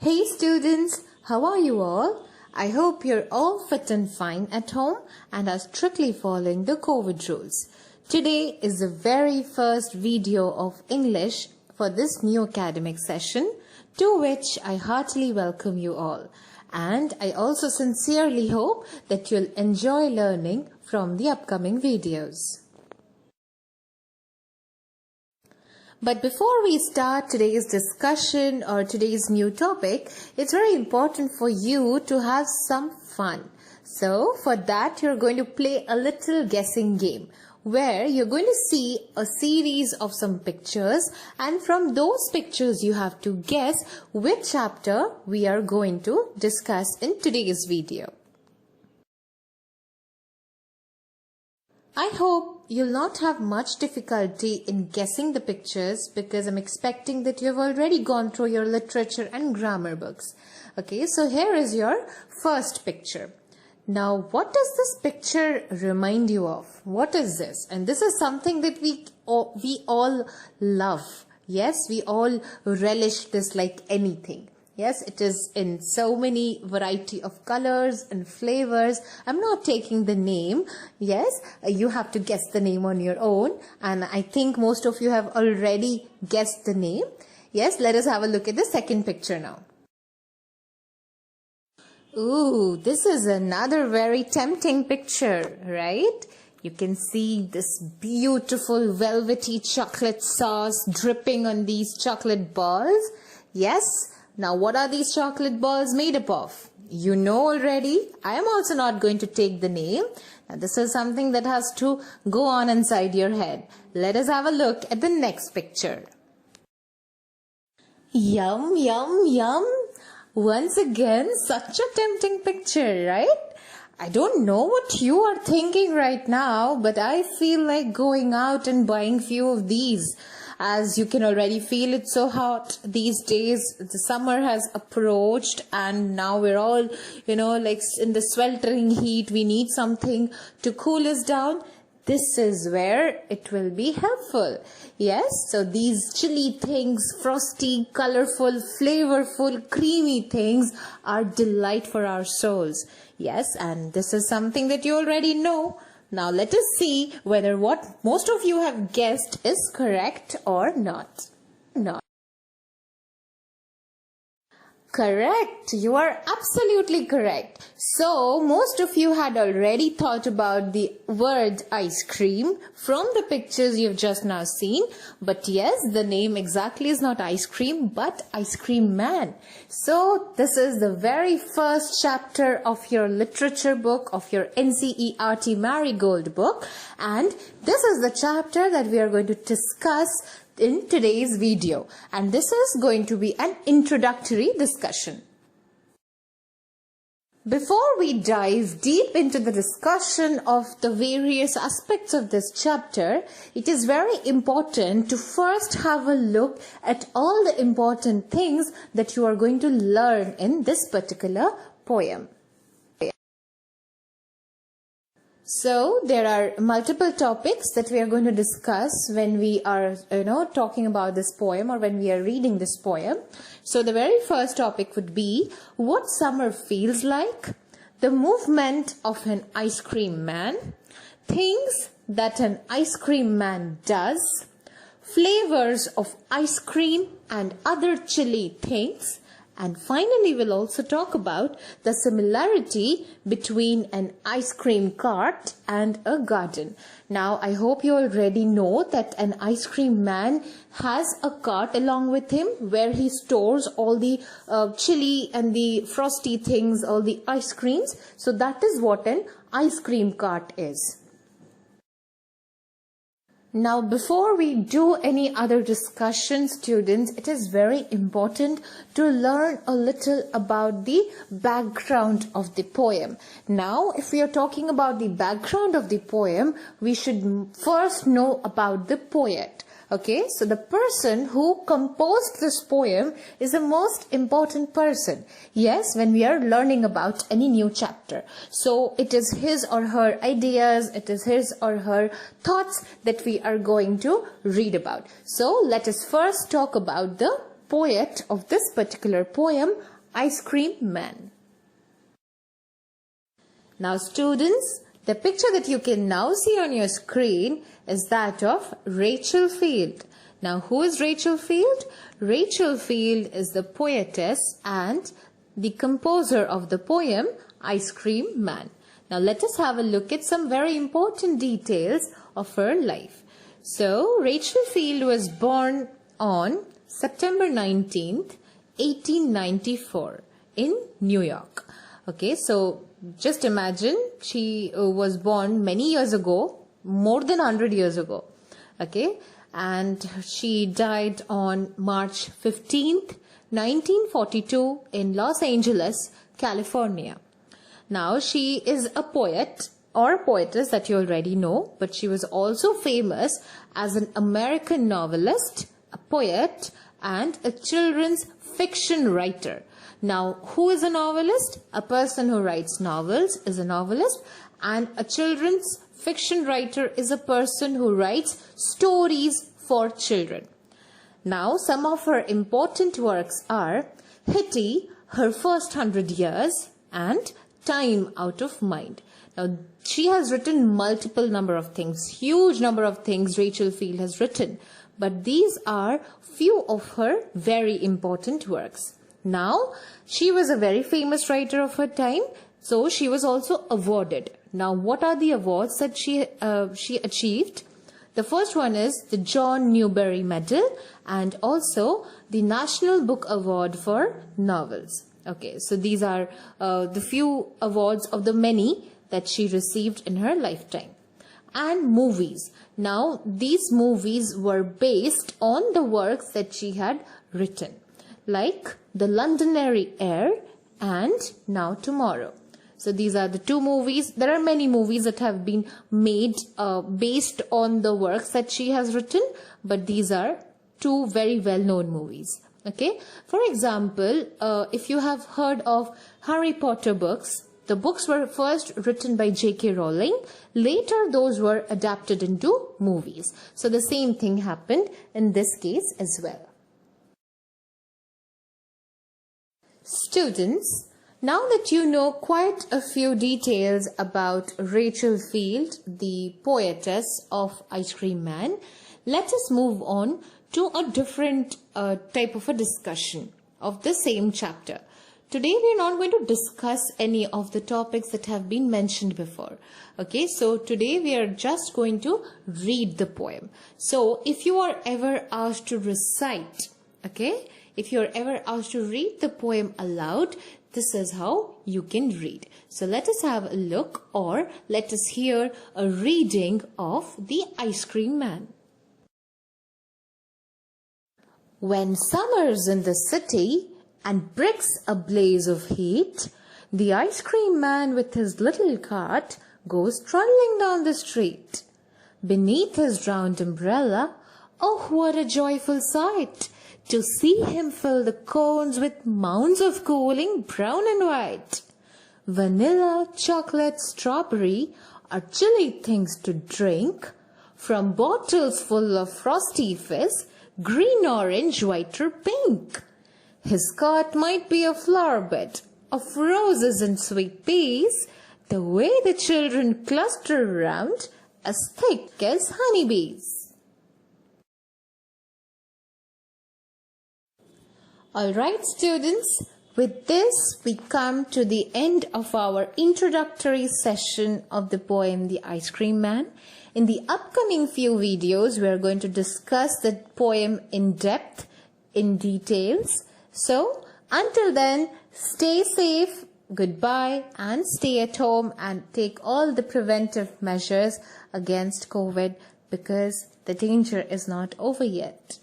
Hey students, how are you all? I hope you're all fit and fine at home and are strictly following the COVID rules. Today is the very first video of English for this new academic session, to which I heartily welcome you all. And I also sincerely hope that you'll enjoy learning from the upcoming videos. But before we start today's discussion or today's new topic, it's very important for you to have some fun. So for that, you're going to play a little guessing game where you're going to see a series of some pictures, and from those pictures you have to guess which chapter we are going to discuss in today's video. I hope you'll not have much difficulty in guessing the pictures because I'm expecting that you've already gone through your literature and grammar books. Okay, so here is your first picture. Now, what does this picture remind you of? What is this? And this is something that we all love. Yes, we all relish this like anything. Yes, it is in so many variety of colors and flavors. I'm not taking the name. Yes, you have to guess the name on your own. And I think most of you have already guessed the name. Yes, let us have a look at the second picture now. Ooh, this is another very tempting picture, right? You can see this beautiful velvety chocolate sauce dripping on these chocolate balls. Yes. Now, what are these chocolate balls made up of? You know already. I am also not going to take the name. Now, this is something that has to go on inside your head. Let us have a look at the next picture. Yum, yum, yum. Once again, such a tempting picture, right? I don't know what you are thinking right now, but I feel like going out and buying few of these. As you can already feel, it's so hot these days. The summer has approached and now we're all, like in the sweltering heat. We need something to cool us down. This is where it will be helpful. Yes, so these chilly things, frosty, colorful, flavorful, creamy things are delight for our souls. Yes, and this is something that you already know. Now let us see whether what most of you have guessed is correct or not. Correct. You are absolutely correct. So, most of you had already thought about the word ice cream from the pictures you've just now seen. But yes, the name exactly is not ice cream, but ice cream man. So, this is the very first chapter of your literature book, of your NCERT Marigold book. And this is the chapter that we are going to discuss in today's video, and this is going to be an introductory discussion. Before we dive deep into the discussion of the various aspects of this chapter, it is very important to first have a look at all the important things that you are going to learn in this particular poem. So, there are multiple topics that we are going to discuss when we are, talking about this poem or when we are reading this poem. So, the very first topic would be what summer feels like, the movement of an ice cream man, things that an ice cream man does, flavors of ice cream and other chilly things, and finally, we'll also talk about the similarity between an ice cream cart and a garden. Now, I hope you already know that an ice cream man has a cart along with him where he stores all the chili and the frosty things, all the ice creams. So that is what an ice cream cart is. Now, before we do any other discussion, students, it is very important to learn a little about the background of the poem. Now, if we are talking about the background of the poem, we should first know about the poet. Okay, so the person who composed this poem is the most important person. Yes, when we are learning about any new chapter. So it is his or her ideas, it is his or her thoughts that we are going to read about. So let us first talk about the poet of this particular poem, Ice Cream Man. Now students, the picture that you can now see on your screen is that of Rachel Field. Now who is Rachel Field? Rachel Field is the poetess and the composer of the poem Ice Cream Man. Now let us have a look at some very important details of her life. So Rachel Field was born on September 19th, 1894 in New York. Okay, so just imagine she was born many years ago, more than 100 years ago. Okay, and she died on March 15th, 1942 in Los Angeles, California. Now she is a poet or a poetess that you already know, but she was also famous as an American novelist, a poet, and a children's fiction writer. Now, who is a novelist? A person who writes novels is a novelist, and a children's fiction writer is a person who writes stories for children. Now, some of her important works are Hitty, Her First 100 Years, and Time Out of Mind. Now, she has written multiple number of things, huge number of things Rachel Field has written, but these are few of her very important works. Now, she was a very famous writer of her time, so she was also awarded. Now, what are the awards that she achieved? The first one is the John Newbery Medal and also the National Book Award for Novels. Okay, so these are the few awards of the many that she received in her lifetime. And movies. Now, these movies were based on the works that she had written, like The Londonderry Air and Now Tomorrow. So these are the two movies. There are many movies that have been made based on the works that she has written, but these are two very well-known movies. Okay, for example, if you have heard of Harry Potter books, the books were first written by J.K. Rowling. Later, those were adapted into movies. So the same thing happened in this case as well. Students, now that you know quite a few details about Rachel Field, the poetess of Ice Cream Man, let us move on to a different type of a discussion of the same chapter. Today we are not going to discuss any of the topics that have been mentioned before. Okay, so today we are just going to read the poem. So if you are ever asked to recite, okay, if you are ever asked to read the poem aloud, this is how you can read. So let us have a look, or let us hear a reading of the Ice Cream Man. When summer's in the city and bricks a blaze of heat, the ice cream man with his little cart goes trundling down the street. Beneath his round umbrella, oh, what a joyful sight to see him fill the cones with mounds of cooling brown and white. Vanilla, chocolate, strawberry are chilly things to drink from bottles full of frosty fizz, green, orange, white or pink. His cart might be a flower bed of roses and sweet peas, the way the children cluster around as thick as honeybees. Alright students, with this we come to the end of our introductory session of the poem The Ice Cream Man. In the upcoming few videos, we are going to discuss the poem in depth, in details. So, until then, stay safe, goodbye, and stay at home and take all the preventive measures against COVID because the danger is not over yet.